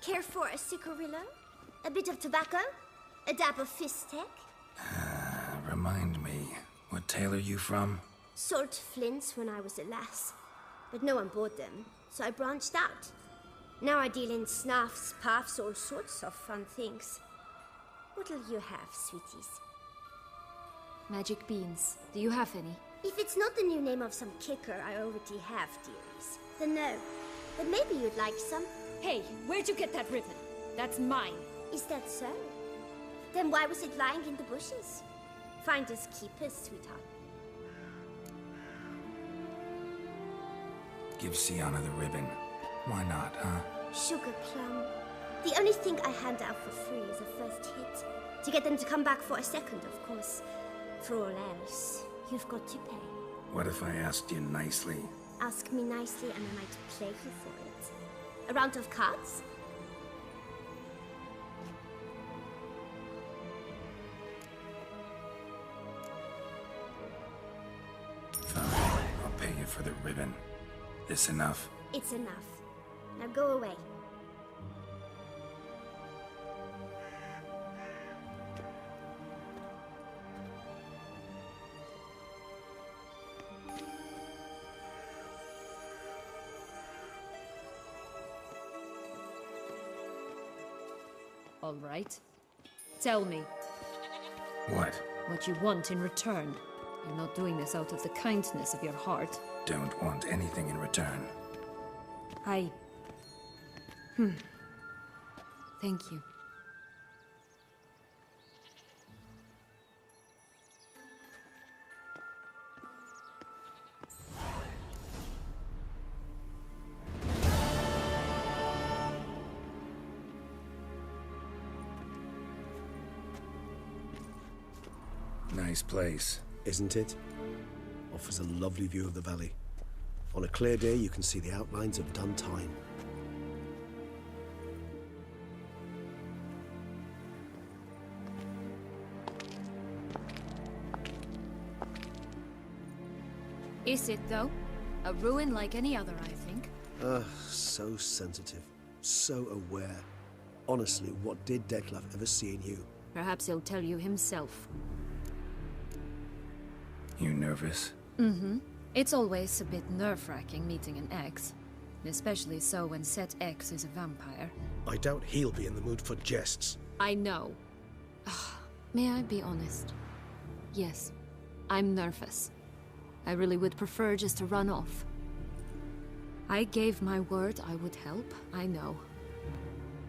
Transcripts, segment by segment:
Care for a cigarillo? A bit of tobacco? A dab of fistek? Remind me, what tale are you from? Salt flints when I was a lass. But no one bought them, so I branched out. Now I deal in snuffs, puffs, all sorts of fun things. What'll you have, sweeties? Magic beans. Do you have any? If it's not the new name of some kicker I already have, dearies, then no. But maybe you'd like some. Hey, where'd you get that ribbon? That's mine. Is that so? Then why was it lying in the bushes? Finders keepers, sweetheart. Give Sienna the ribbon. Why not, huh? Sugar plum. The only thing I hand out for free is a first hit. To get them to come back for a second, of course. For all else, you've got to pay. What if I asked you nicely? Ask me nicely and I might play you for it. A round of cards? Fine, I'll pay you for the ribbon. This enough? It's enough. Now go away. All right. Tell me. What? What you want in return. You're not doing this out of the kindness of your heart. Don't want anything in return. Thank you. Nice place. Isn't it? Offers a lovely view of the valley. On a clear day, you can see the outlines of Duntine. Is it, though? A ruin like any other, I think. So sensitive. So aware. Honestly, what did Detlef ever see in you? Perhaps he'll tell you himself. You nervous? Mm-hmm. It's always a bit nerve-wracking meeting an ex. Especially so when said ex is a vampire. I doubt he'll be in the mood for jests. I know. May I be honest? Yes, I'm nervous. I really would prefer just to run off. I gave my word I would help, I know.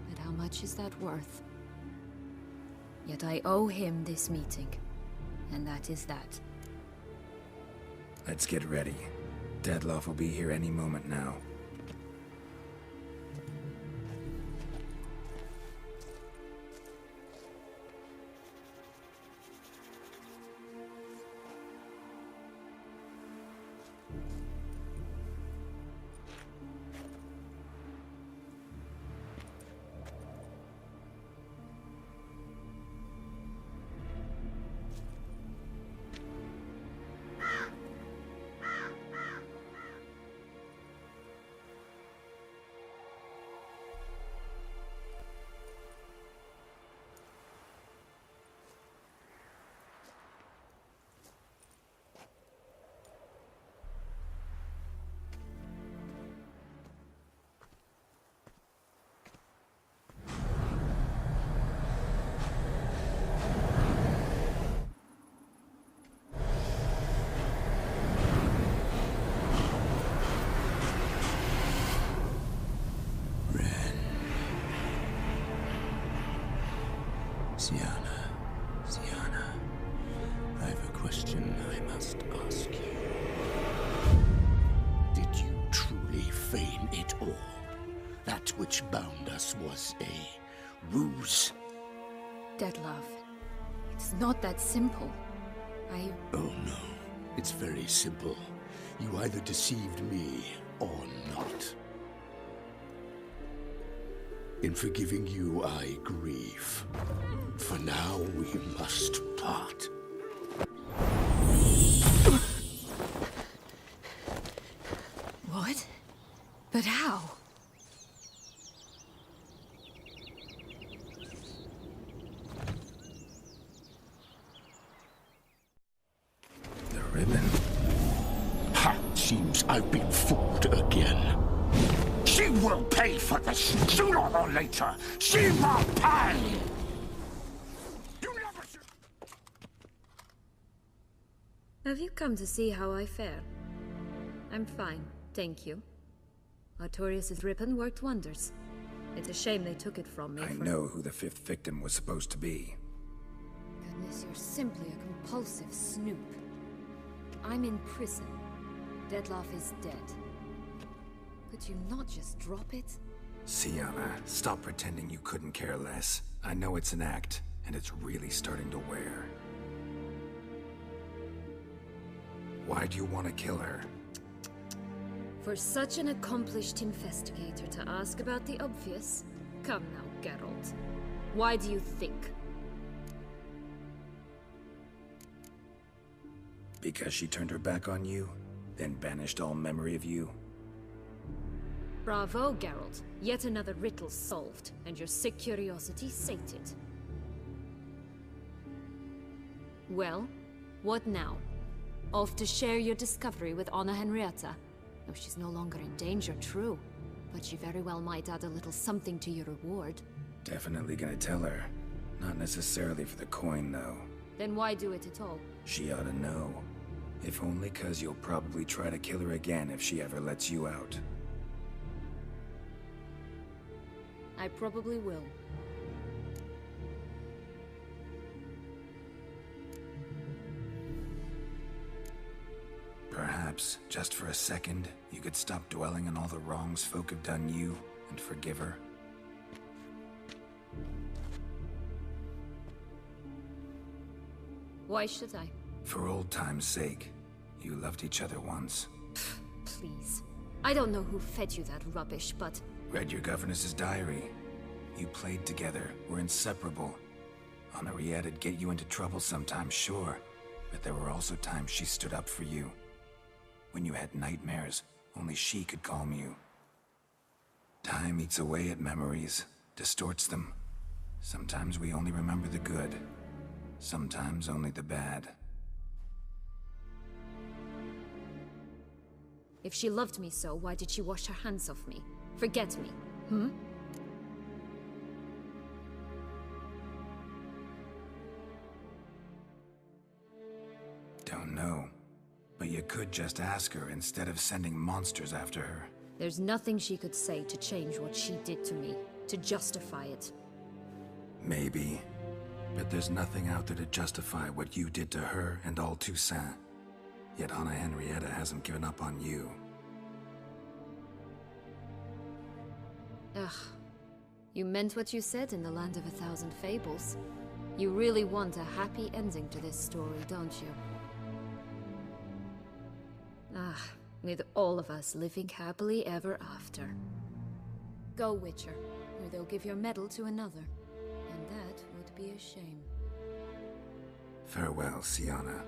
But how much is that worth? Yet I owe him this meeting. And that is that. Let's get ready. Deadloff will be here any moment now. Sienna, I have a question I must ask you. Did you truly feign it all? That which bound us was a ruse? Detlef, it's not that simple. Oh no, it's very simple. You either deceived me or not. In forgiving you, I grieve. For now, we must part. What? But how? I've been fooled again. She will pay for this sooner or later. She will pay! You never should... Have you come to see how I fare? I'm fine, thank you. Artorias' ribbon worked wonders. It's a shame they took it from me. I know who the 5th victim was supposed to be. Goodness, you're simply a compulsive snoop. I'm in prison. Dettlaff is dead. Could you not just drop it? Sienna, stop pretending you couldn't care less. I know it's an act, and it's really starting to wear. Why do you want to kill her? For such an accomplished investigator to ask about the obvious? Come now, Geralt. Why do you think? Because she turned her back on you, then banished all memory of you? Bravo, Geralt. Yet another riddle solved, and your sick curiosity sated. Well, what now? Off to share your discovery with Anna Henrietta? No, she's no longer in danger, true. But she very well might add a little something to your reward. Definitely gonna tell her. Not necessarily for the coin, though. Then why do it at all? She ought to know. If only 'cause you'll probably try to kill her again if she ever lets you out. I probably will. Perhaps, just for a second, you could stop dwelling on all the wrongs folk have done you, and forgive her. Why should I? For old time's sake. You loved each other once. Please. I don't know who fed you that rubbish, but... Read your governess's diary. You played together, were inseparable. Henriette'd get you into trouble sometimes, sure. But there were also times she stood up for you. When you had nightmares, only she could calm you. Time eats away at memories, distorts them. Sometimes we only remember the good. Sometimes only the bad. If she loved me so, why did she wash her hands off me? Forget me, hmm? Don't know. But you could just ask her instead of sending monsters after her. There's nothing she could say to change what she did to me, to justify it. Maybe. But there's nothing out there to justify what you did to her and all Toussaint. Yet Anna Henrietta hasn't given up on you. Ugh. You meant what you said in the Land of a Thousand Fables. You really want a happy ending to this story, don't you? Ah, with all of us living happily ever after. Go, Witcher, or they'll give your medal to another. And that would be a shame. Farewell, Sienna.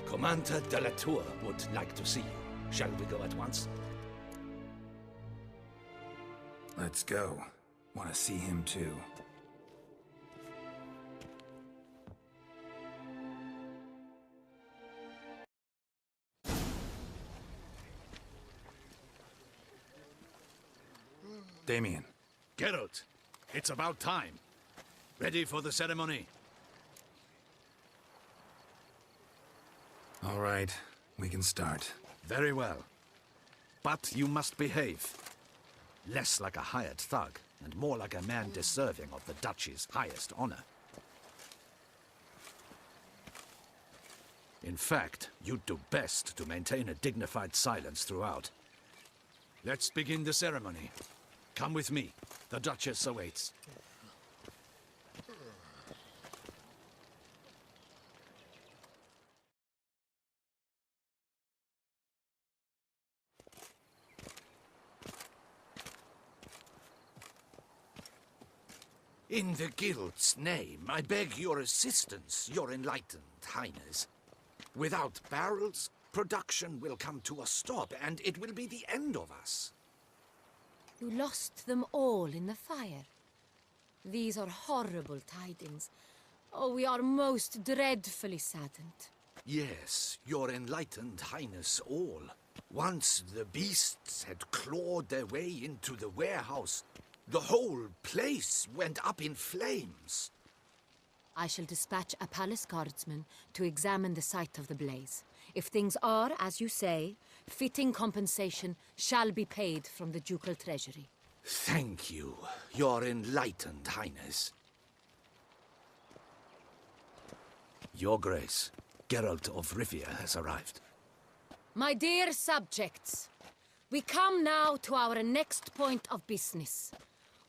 Commander de la Tour would like to see you. Shall we go at once? Let's go. Want to see him too. Damien. Geralt, it's about time. Ready for the ceremony? All right, we can start. Very well. But you must behave. Less like a hired thug, and more like a man deserving of the Duchy's highest honor. In fact, you'd do best to maintain a dignified silence throughout. Let's begin the ceremony. Come with me. The Duchess awaits. In the Guild's name, I beg your assistance, your enlightened highness. Without barrels, production will come to a stop, and it will be the end of us. You lost them all in the fire. These are horrible tidings. Oh, we are most dreadfully saddened. Yes, your enlightened highness all. Once the beasts had clawed their way into the warehouse, the whole place went up in flames. I shall dispatch a palace guardsman to examine the site of the blaze. If things are, as you say, fitting compensation shall be paid from the ducal treasury. Thank you, your enlightened highness. Your Grace, Geralt of Rivia has arrived. My dear subjects, we come now to our next point of business.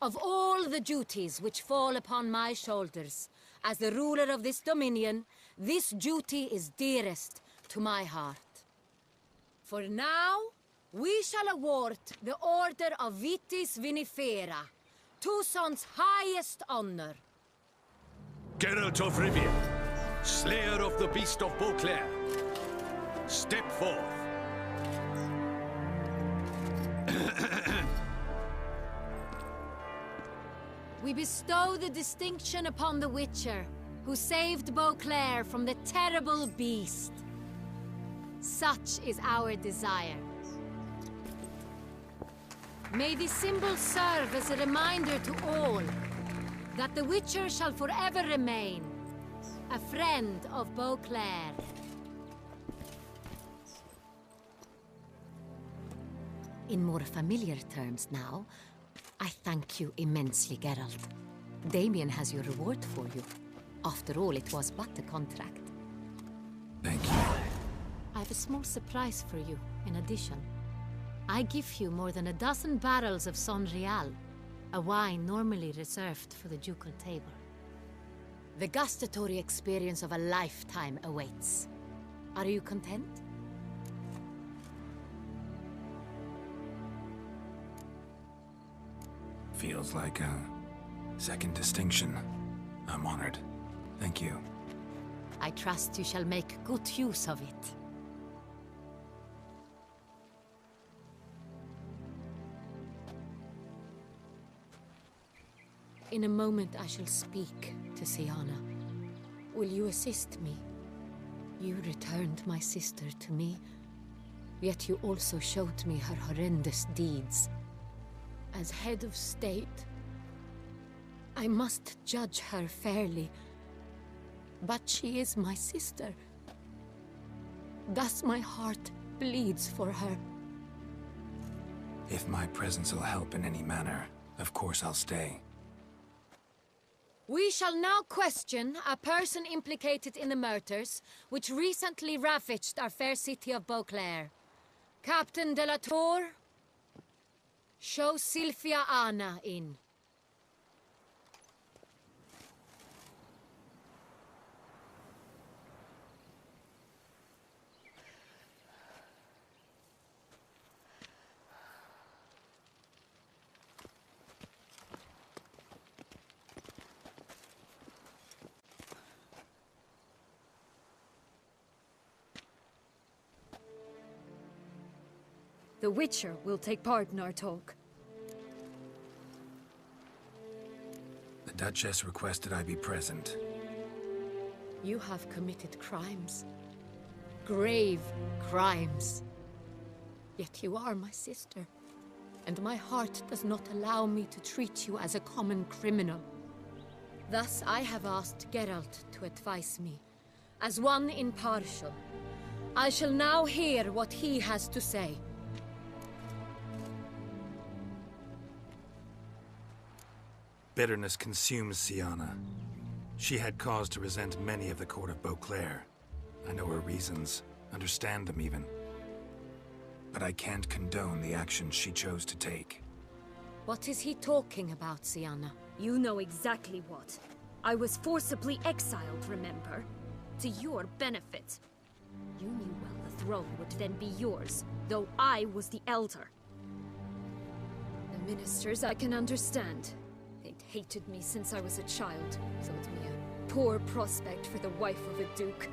Of all the duties which fall upon my shoulders, as the ruler of this dominion, this duty is dearest to my heart. For now, we shall award the Order of Vitis Vinifera, Tucson's highest honor. Geralt of Rivia, Slayer of the Beast of Beauclair, step forth. We bestow the distinction upon the Witcher, who saved Beauclair from the terrible beast. Such is our desire. May this symbol serve as a reminder to all that the Witcher shall forever remain a friend of Beauclair. In more familiar terms now, I thank you immensely, Geralt. Damien has your reward for you. After all, it was but a contract. Thank you. I have a small surprise for you, in addition. I give you more than a dozen barrels of Son Real, a wine normally reserved for the ducal table. The gustatory experience of a lifetime awaits. Are you content? Feels like a second distinction. I'm honored. Thank you. I trust you shall make good use of it. In a moment I shall speak to Syanna. Will you assist me? You returned my sister to me, yet you also showed me her horrendous deeds. As head of state, I must judge her fairly. But she is my sister. Thus my heart bleeds for her. If my presence will help in any manner, of course I'll stay. We shall now question a person implicated in the murders which recently ravaged our fair city of Beauclair. Captain de la Tour, show Sylvia Anna in. The Witcher will take part in our talk. The Duchess requested I be present. You have committed crimes. Grave crimes. Yet you are my sister, and my heart does not allow me to treat you as a common criminal. Thus I have asked Geralt to advise me, as one impartial. I shall now hear what he has to say. Bitterness consumes Syanna. She had cause to resent many of the court of Beauclair. I know her reasons, understand them even. But I can't condone the actions she chose to take. What is he talking about, Syanna? You know exactly what. I was forcibly exiled, remember? To your benefit. You knew well the throne would then be yours, though I was the elder. The ministers I can understand. They'd hated me since I was a child, thought me a poor prospect for the wife of a duke.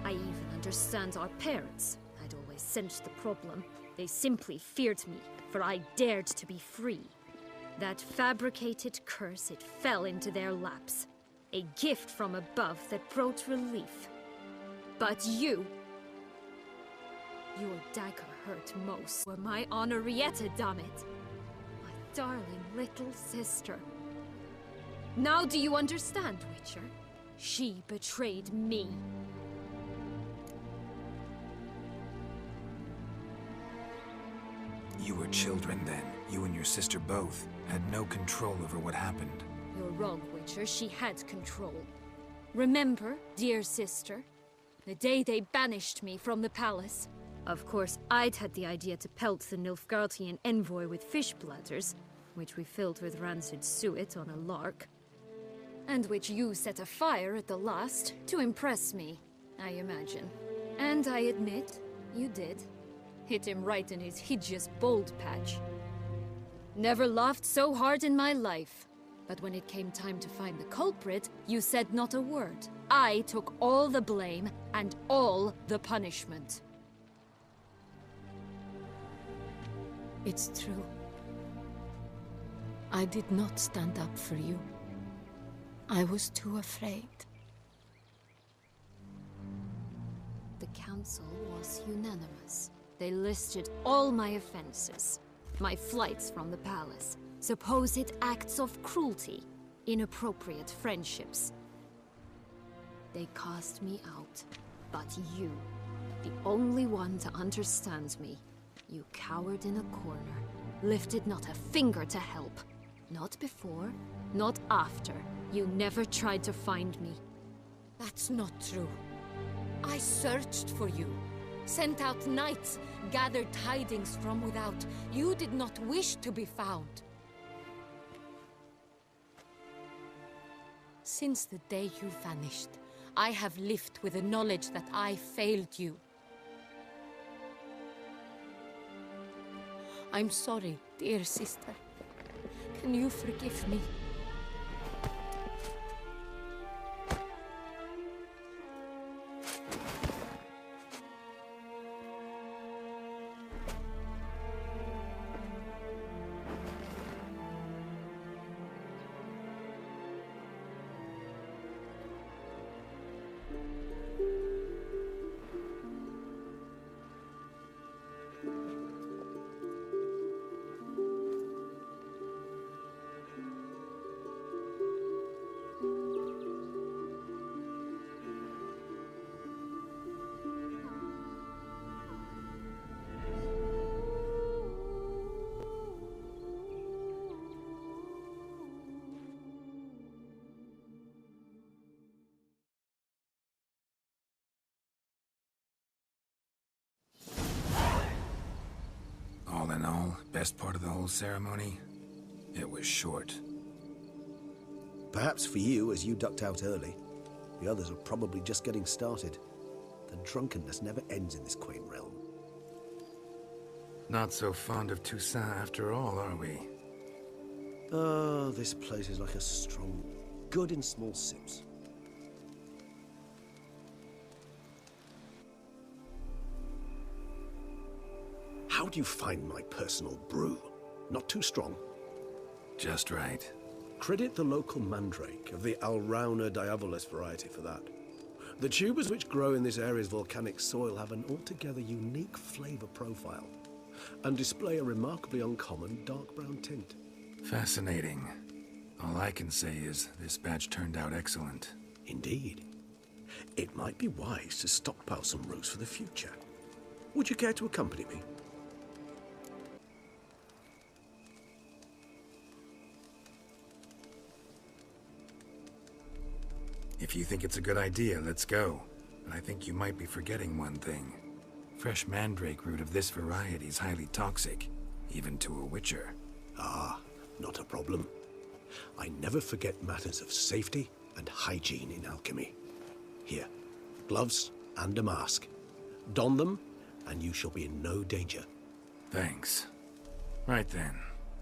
I even understand our parents. I'd always sensed the problem. They simply feared me, for I dared to be free. That fabricated curse, it fell into their laps. A gift from above that brought relief. But you... Your dagger hurt most. Were my Henrietta, damn it. My darling little sister. Now do you understand, Witcher? She betrayed me. You were children then. You and your sister both had no control over what happened. You're wrong, Witcher. She had control. Remember, dear sister, the day they banished me from the palace? Of course, I'd had the idea to pelt the Nilfgaardian envoy with fish bladders, which we filled with rancid suet on a lark, and which you set afire at the last to impress me, I imagine. And I admit, you did. Hit him right in his hideous bald patch. Never laughed so hard in my life. But when it came time to find the culprit, you said not a word. I took all the blame and all the punishment. It's true. I did not stand up for you. I was too afraid. The council was unanimous. They listed all my offenses. My flights from the palace, supposed acts of cruelty, inappropriate friendships. They cast me out. But you, the only one to understand me, you cowered in a corner, lifted not a finger to help. Not before, not after. You never tried to find me. That's not true. I searched for you. Sent out knights, gathered tidings from without. You did not wish to be found. Since the day you vanished, I have lived with the knowledge that I failed you. I'm sorry, dear sister. Can you forgive me? All in all, best part of the whole ceremony? It was short. Perhaps for you, as you ducked out early. The others are probably just getting started. The drunkenness never ends in this quaint realm. Not so fond of Toussaint after all, are we? Oh, this place is like a strong, good in small sips. How do you find my personal brew? Not too strong? Just right. Credit the local mandrake of the Alrauna diavolis variety for that. The tubers which grow in this area's volcanic soil have an altogether unique flavor profile and display a remarkably uncommon dark brown tint. Fascinating. All I can say is this batch turned out excellent. Indeed. It might be wise to stockpile some roots for the future. Would you care to accompany me? If you think it's a good idea, let's go. But I think you might be forgetting one thing. Fresh mandrake root of this variety is highly toxic, even to a witcher. Ah, not a problem. I never forget matters of safety and hygiene in alchemy. Here, gloves and a mask. Don them, and you shall be in no danger. Thanks. Right then,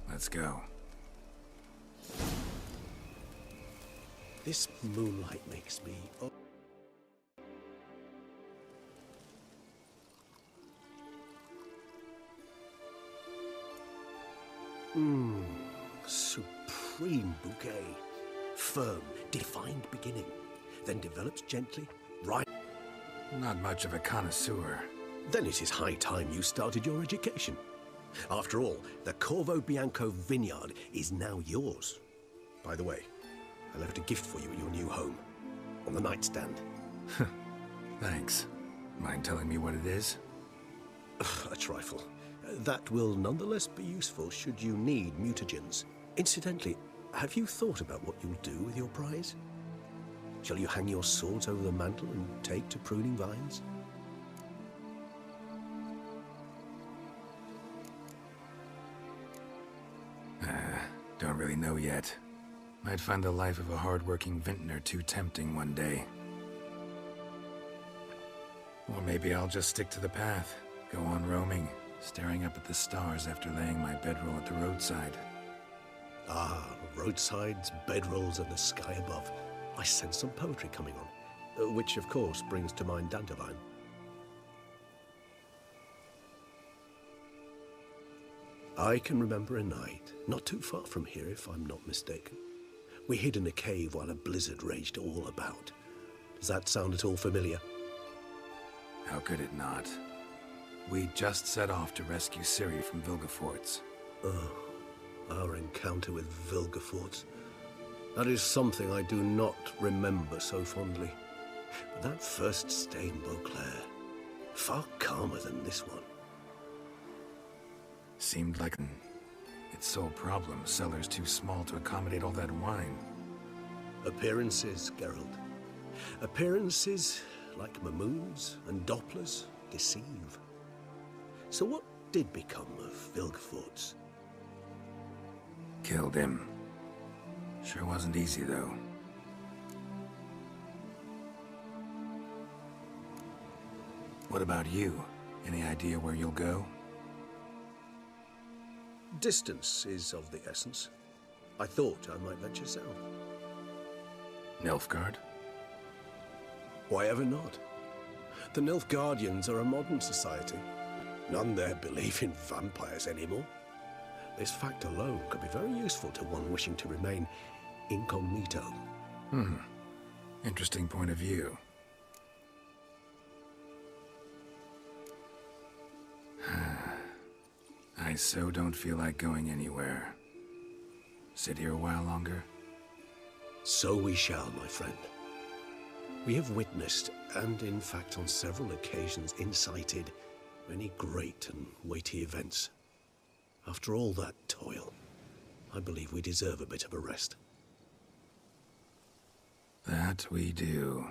let's go. This moonlight makes me... Supreme bouquet. Firm, defined beginning, then develops gently, right... Not much of a connoisseur. Then it is high time you started your education. After all, the Corvo Bianco vineyard is now yours. By the way, I left a gift for you at your new home. On the nightstand. Thanks. Mind telling me what it is? A trifle. That will nonetheless be useful should you need mutagens. Incidentally, have you thought about what you'll do with your prize? Shall you hang your swords over the mantle and take to pruning vines? Don't really know yet. Might find the life of a hard-working vintner too tempting one day. Or maybe I'll just stick to the path, go on roaming, staring up at the stars after laying my bedroll at the roadside. Ah, roadsides, bedrolls, and the sky above. I sense some poetry coming on, which of course brings to mind Dandelion. I can remember a night, not too far from here if I'm not mistaken. We hid in a cave while a blizzard raged all about. Does that sound at all familiar? How could it not? We just set off to rescue Ciri from Vilgefortz. Oh, our encounter with Vilgefortz. That is something I do not remember so fondly. But that first stay in Beauclair, far calmer than this one. Seemed like its sole problem, cellars too small to accommodate all that wine. Appearances, Geralt. Appearances, like Mamoons and Dopplers, deceive. So what did become of Vilgefortz? Killed him. Sure wasn't easy, though. What about you? Any idea where you'll go? Distance is of the essence. I thought I might venture south. Nilfgaard? Why ever not? The Nilfgaardians are a modern society. None there believe in vampires anymore. This fact alone could be very useful to one wishing to remain incognito. Interesting point of view. I so don't feel like going anywhere. Sit here a while longer? So we shall, my friend. We have witnessed, and in fact on several occasions incited, many great and weighty events. After all that toil, I believe we deserve a bit of a rest. That we do.